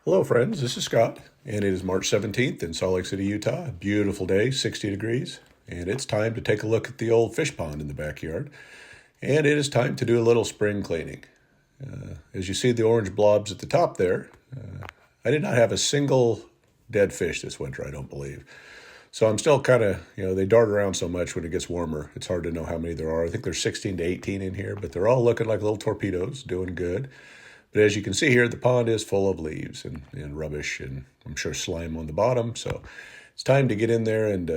Hello, friends. This is Scott, and it is March 17th in Salt Lake City, Utah. A beautiful day, 60 degrees, and it's time to take a look at the old fish pond in the backyard. And it is time to do a little spring cleaning. As you see the orange blobs at the top there, I did not have a single dead fish this winter, I don't believe. So I'm still kind of, they dart around so much when it gets warmer. It's hard to know how many there are. I think there's 16 to 18 in here, but they're all looking like little torpedoes, doing good. But as you can see here, the pond is full of leaves and rubbish, and I'm sure slime on the bottom. So it's time to get in there and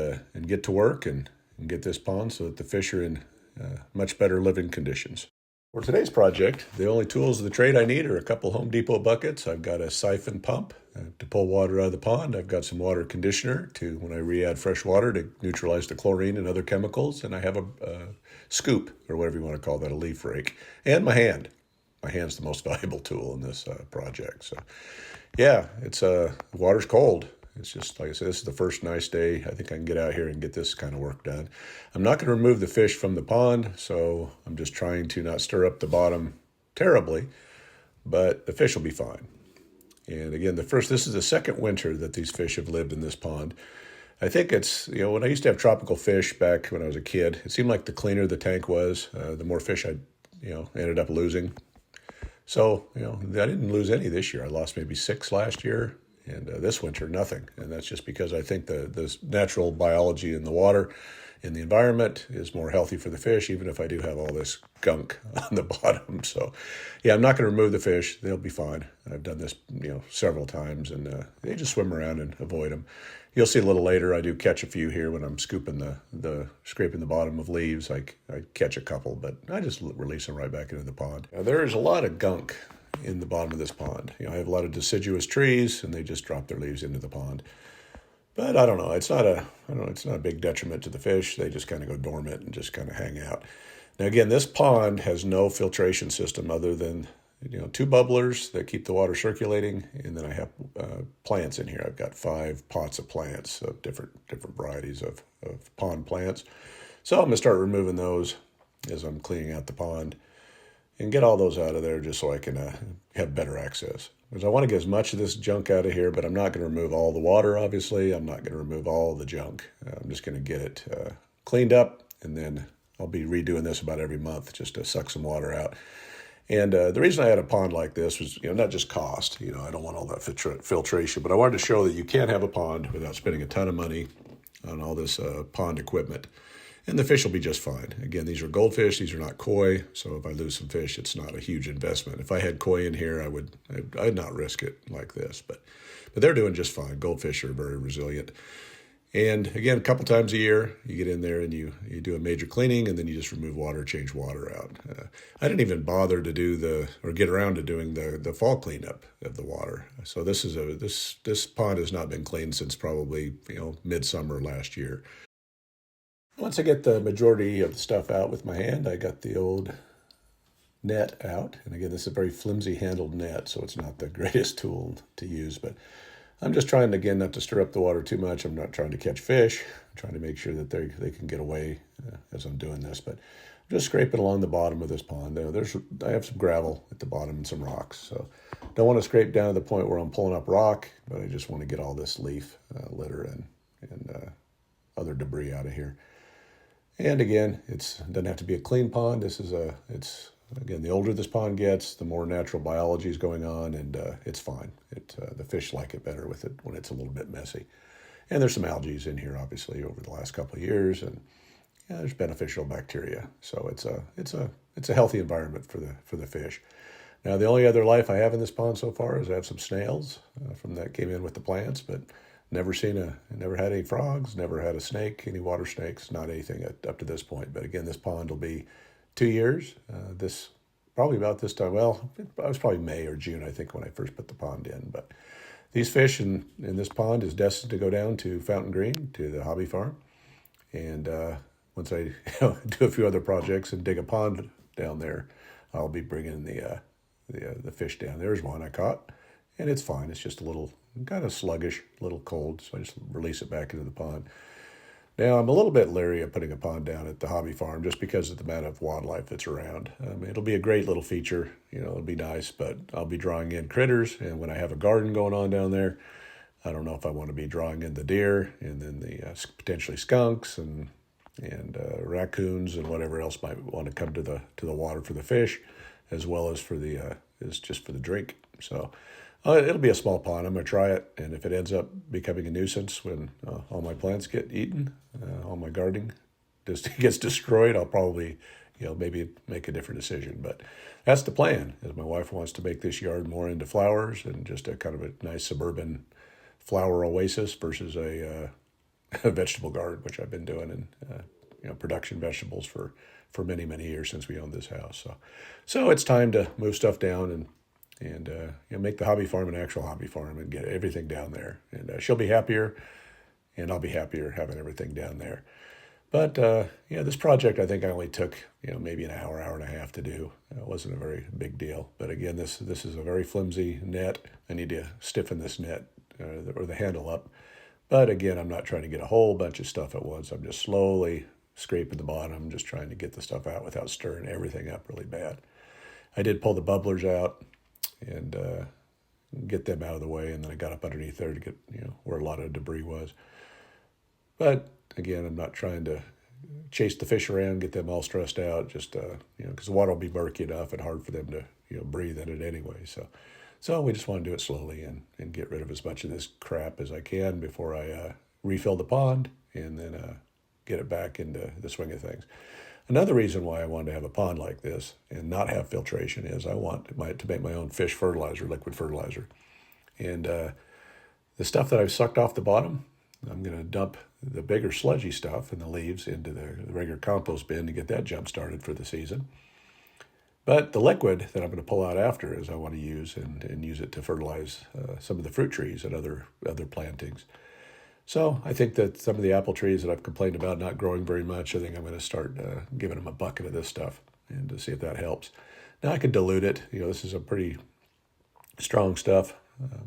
get to work and get this pond so that the fish are in much better living conditions. For today's project, the only tools of the trade I need are a couple Home Depot buckets. I've got a siphon pump to pull water out of the pond. I've got some water conditioner to, when I re-add fresh water, to neutralize the chlorine and other chemicals. And I have a scoop, or whatever you want to call that, a leaf rake, and my hand. My hand's the most valuable tool in this project. So, yeah, it's water's cold. It's just, like I said, this is the first nice day I think I can get out here and get this kind of work done. I'm not going to remove the fish from the pond, so I'm just trying to not stir up the bottom terribly, but the fish will be fine. And again, this is the second winter that these fish have lived in this pond. I think it's, when I used to have tropical fish back when I was a kid, it seemed like the cleaner the tank was, the more fish I, ended up losing. So, I didn't lose any this year. I lost maybe 6 last year, and this winter, nothing. And that's just because I think the natural biology in the water, in the environment, is more healthy for the fish, even if I do have all this gunk on the bottom. So, yeah, I'm not going to remove the fish. They'll be fine. I've done this, several times, and they just swim around and avoid them. You'll see a little later, I do catch a few here when I'm scooping scraping the bottom of leaves. I catch a couple, but I just release them right back into the pond. Now, there's a lot of gunk in the bottom of this pond. I have a lot of deciduous trees, and they just drop their leaves into the pond. But I don't know. It's not a big detriment to the fish. They just kind of go dormant and just kind of hang out. Now, again, this pond has no filtration system other than 2 bubblers that keep the water circulating, and then I have plants in here. I've got 5 pots of plants of different varieties of pond plants. So I'm going to start removing those as I'm cleaning out the pond and get all those out of there just so I can have better access. Because I want to get as much of this junk out of here, but I'm not going to remove all the water, obviously. I'm not going to remove all the junk. I'm just going to get it cleaned up, and then I'll be redoing this about every month just to suck some water out. And the reason I had a pond like this was, not just cost. I don't want all that filtration, but I wanted to show that you can have a pond without spending a ton of money on all this pond equipment. And the fish will be just fine. Again, these are goldfish. These are not koi. So if I lose some fish, it's not a huge investment. If I had koi in here, I'd not risk it like this. But they're doing just fine. Goldfish are very resilient. And again, a couple times a year, you get in there and you do a major cleaning, and then you just remove water, change water out. I didn't even bother to get around to doing the fall cleanup of the water. So this pond has not been cleaned since probably midsummer last year. Once I get the majority of the stuff out with my hand, I got the old net out. And again, this is a very flimsy handled net, so it's not the greatest tool to use, but I'm just trying, again, not to stir up the water too much. I'm not trying to catch fish. I'm trying to make sure that they can get away as I'm doing this. But I'm just scraping along the bottom of this pond. I have some gravel at the bottom and some rocks. So don't want to scrape down to the point where I'm pulling up rock, but I just want to get all this leaf litter and other debris out of here. And again, it doesn't have to be a clean pond. Again, the older this pond gets, the more natural biology is going on, and it's fine. The fish like it better with it when it's a little bit messy. And there's some algae in here, obviously, over the last couple of years, and there's beneficial bacteria. So it's a healthy environment for the fish. Now, the only other life I have in this pond so far is I have some snails from that came in with the plants, but never had any frogs, never had a snake, any water snakes, not anything up to this point. But again, this pond will be 2 years. Probably about this time. Well, it was probably May or June, I think, when I first put the pond in. But these fish in this pond is destined to go down to Fountain Green, to the hobby farm. And once I do a few other projects and dig a pond down there, I'll be bringing the fish down. There's one I caught, and it's fine. It's just a little kind of sluggish, a little cold, so I just release it back into the pond. Now, I'm a little bit leery of putting a pond down at the hobby farm just because of the amount of wildlife that's around. It'll be a great little feature, it'll be nice, but I'll be drawing in critters. And when I have a garden going on down there, I don't know if I want to be drawing in the deer and then the potentially skunks and raccoons and whatever else might want to come to the water for the fish, as well as for the just for the drink. So it'll be a small pond. I'm going to try it, and if it ends up becoming a nuisance when all my plants get eaten, all my gardening just gets destroyed, I'll probably maybe make a different decision. But that's the plan. Is my wife wants to make this yard more into flowers and just a kind of a nice suburban flower oasis versus a vegetable garden, which I've been doing in production vegetables for many years since we owned this house. So it's time to move stuff down and make the hobby farm an actual hobby farm and get everything down there. And she'll be happier, and I'll be happier having everything down there. But this project I think I only took maybe an hour and a half to do. It wasn't a very big deal. But again, this is a very flimsy net. I need to stiffen this net or the handle up. But again, I'm not trying to get a whole bunch of stuff at once. I'm just slowly scraping the bottom, just trying to get the stuff out without stirring everything up really bad. I did pull the bubblers out and get them out of the way, and then I got up underneath there to get where a lot of debris was. But again, I'm not trying to chase the fish around, get them all stressed out, just because the water will be murky enough and hard for them to breathe in it anyway. So we just want to do it slowly and get rid of as much of this crap as I can before I refill the pond and then get it back into the swing of things. Another reason why I wanted to have a pond like this and not have filtration is I want to make my own fish fertilizer, liquid fertilizer. And the stuff that I've sucked off the bottom, I'm going to dump the bigger sludgy stuff and the leaves into the regular compost bin to get that jump started for the season. But the liquid that I'm going to pull out after is I want to use and use it to fertilize some of the fruit trees and other plantings. So I think that some of the apple trees that I've complained about not growing very much, I think I'm going to start giving them a bucket of this stuff and to see if that helps. Now I could dilute it. This is a pretty strong stuff,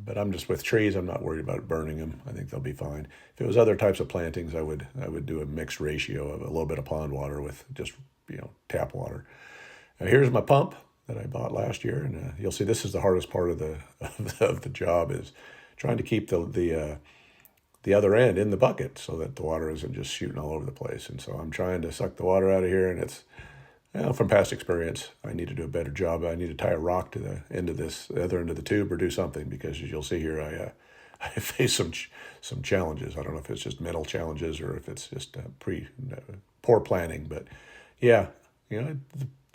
but I'm just with trees. I'm not worried about burning them. I think they'll be fine. If it was other types of plantings, I would do a mixed ratio of a little bit of pond water with just tap water. Now here's my pump that I bought last year, and you'll see this is the hardest part of the job is trying to keep the other end in the bucket so that the water isn't just shooting all over the place. And so I'm trying to suck the water out of here, and it's, from past experience, I need to do a better job. I need to tie a rock to the end of the other end of the tube or do something, because as you'll see here, I face some challenges. I don't know if it's just mental challenges or if it's just poor planning, but yeah,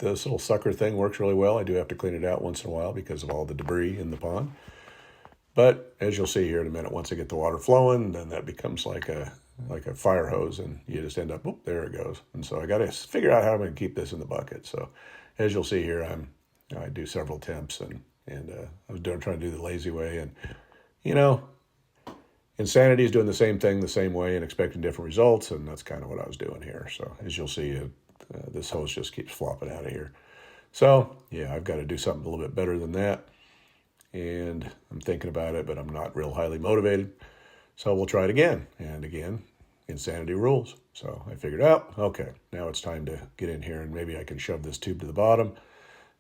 this little sucker thing works really well. I do have to clean it out once in a while because of all the debris in the pond. But as you'll see here in a minute, once I get the water flowing, then that becomes like a fire hose, and you just end up, there it goes. And so I got to figure out how I'm going to keep this in the bucket. So as you'll see here, I do several attempts, and I was trying to do the lazy way, and insanity is doing the same thing the same way and expecting different results, and that's kind of what I was doing here. So as you'll see, this hose just keeps flopping out of here. So yeah, I've got to do something a little bit better than that. And I'm thinking about it, but I'm not real highly motivated. So we'll try it again. And again, insanity rules. So I figured out, okay, now it's time to get in here and maybe I can shove this tube to the bottom.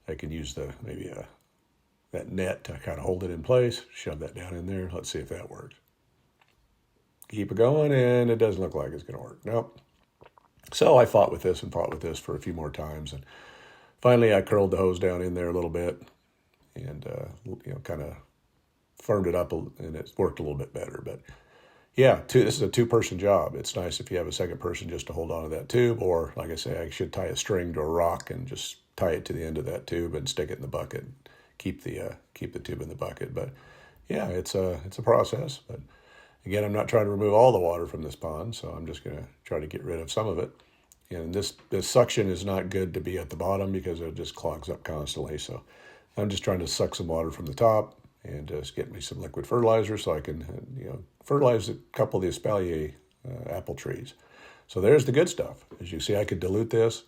I can use that net to kind of hold it in place, shove that down in there. Let's see if that works. Keep it going, and it doesn't look like it's going to work. Nope. So I fought with this for a few more times. And finally, I curled the hose down in there a little bit. And kind of firmed it up, and it worked a little bit better. But yeah, this is a two-person job. It's nice if you have a second person just to hold on to that tube, or like I say, I should tie a string to a rock and just tie it to the end of that tube and stick it in the bucket. Keep the tube in the bucket. But yeah, it's a process. But again, I'm not trying to remove all the water from this pond, so I'm just going to try to get rid of some of it. And this suction is not good to be at the bottom because it just clogs up constantly. So I'm just trying to suck some water from the top and just get me some liquid fertilizer so I can, fertilize a couple of the espalier apple trees. So there's the good stuff. As you see, I could dilute this,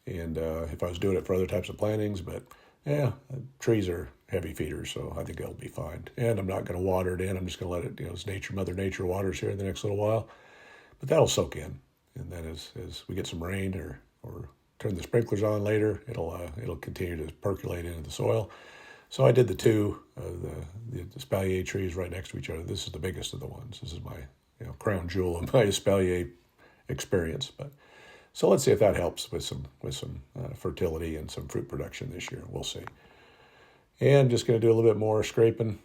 and if I was doing it for other types of plantings, but yeah, trees are heavy feeders, so I think it'll be fine. And I'm not going to water it in. I'm just going to let it, it's nature, Mother Nature waters here in the next little while. But that'll soak in. And then as we get some rain or turn the sprinklers on later, it'll continue to percolate into the soil. So I did the two, the espalier trees right next to each other. This is the biggest of the ones. This is my crown jewel of my espalier experience. But so let's see if that helps with some fertility and some fruit production this year. We'll see. And just going to do a little bit more scraping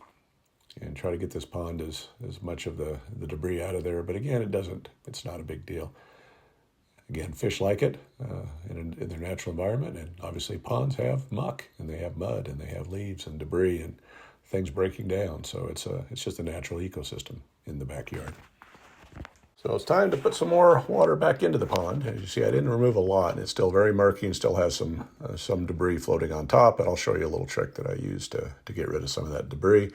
and try to get this pond as much of the debris out of there. But again, it's not a big deal. Again, fish like it in their natural environment, and obviously ponds have muck, and they have mud, and they have leaves and debris and things breaking down. So it's just a natural ecosystem in the backyard. So it's time to put some more water back into the pond. As you see, I didn't remove a lot, and it's still very murky and still has some debris floating on top. And I'll show you a little trick that I used to get rid of some of that debris.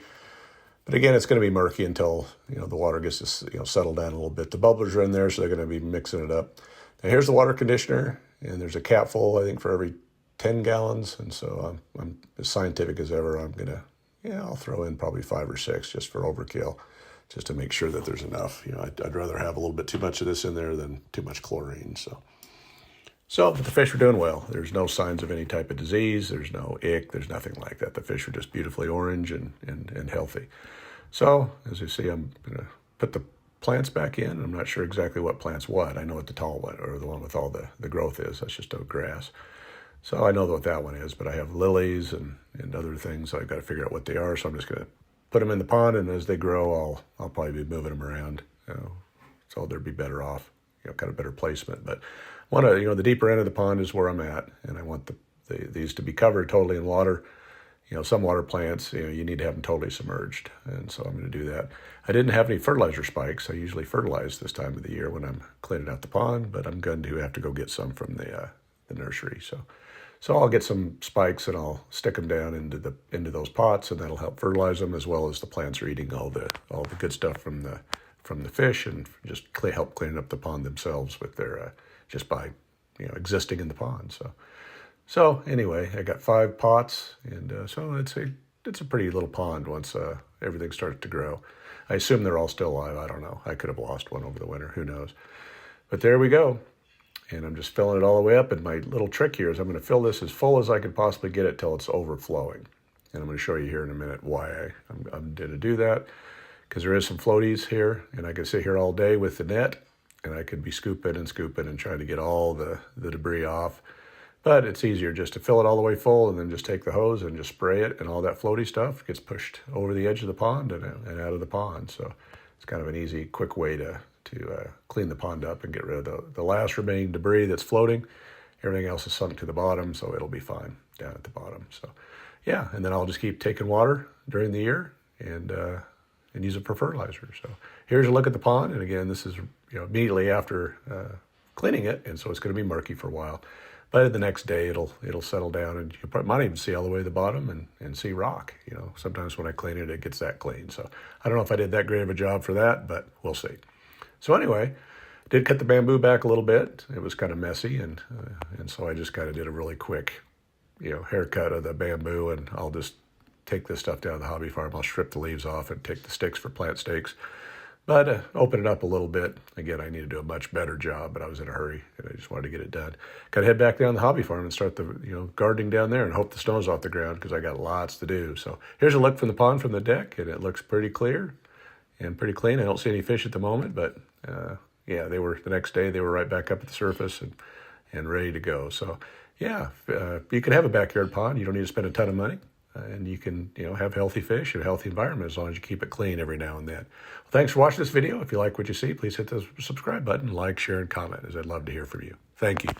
But again, it's going to be murky until the water gets to settle down a little bit. The bubblers are in there, so they're going to be mixing it up. Now here's the water conditioner, and there's a cap full, I think, for every 10 gallons. And so I'm as scientific as ever. I'll throw in probably 5 or 6 just for overkill, just to make sure that there's enough. I'd rather have a little bit too much of this in there than too much chlorine. But the fish are doing well. There's no signs of any type of disease. There's no ick. There's nothing like that. The fish are just beautifully orange and healthy. So as you see, I'm going to put the plants back in. I'm not sure exactly what plant's what. I know what the tall one, or the one with all the growth is. That's just a grass. So I know what that one is, but I have lilies and other things. So I've got to figure out what they are. So I'm just going to put them in the pond, and as they grow, I'll probably be moving them around. So they'd be better off, kind of better placement. But the deeper end of the pond is where I'm at, and I want these to be covered totally in water. Some water plants, you need to have them totally submerged, and so I'm going to do that. I didn't have any fertilizer spikes. I usually fertilize this time of the year when I'm cleaning out the pond, but I'm going to have to go get some from the nursery. So I'll get some spikes and I'll stick them down into those pots, and that'll help fertilize them, as well as the plants are eating all the good stuff from the fish, and just help clean up the pond themselves with their just by existing in the pond. So anyway, I got 5 pots, and so it's a pretty little pond once everything starts to grow. I assume they're all still alive. I don't know. I could have lost one over the winter. Who knows? But there we go. And I'm just filling it all the way up. And my little trick here is I'm going to fill this as full as I could possibly get it till it's overflowing. And I'm going to show you here in a minute why I'm going to do that. Because there is some floaties here, and I could sit here all day with the net, and I could be scooping and trying to get all the debris off. But it's easier just to fill it all the way full and then just take the hose and just spray it, and all that floaty stuff gets pushed over the edge of the pond and out of the pond. So it's kind of an easy, quick way to clean the pond up and get rid of the last remaining debris that's floating. Everything else is sunk to the bottom, so it'll be fine down at the bottom. So yeah, and then I'll just keep taking water during the year and use it for fertilizer. So here's a look at the pond, and again, this is immediately after cleaning it, and so it's going to be murky for a while. But the next day, it'll settle down, and you might even see all the way to the bottom and see rock. Sometimes when I clean it, it gets that clean. So I don't know if I did that great of a job for that, but we'll see. So anyway, did cut the bamboo back a little bit. It was kind of messy, and so I just kind of did a really quick, haircut of the bamboo, and I'll just take this stuff down to the hobby farm. I'll strip the leaves off and take the sticks for plant stakes. But open it up a little bit. Again, I need to do a much better job, but I was in a hurry, and I just wanted to get it done. Got to head back down to the hobby farm and start the gardening down there and hope the snow's off the ground, because I got lots to do. So here's a look from the pond from the deck, and it looks pretty clear and pretty clean. I don't see any fish at the moment, but yeah, the next day they were right back up at the surface and ready to go. So yeah, you can have a backyard pond. You don't need to spend a ton of money. And you can, have healthy fish and a healthy environment as long as you keep it clean every now and then. Well, thanks for watching this video. If you like what you see, please hit the subscribe button, like, share, and comment, as I'd love to hear from you. Thank you.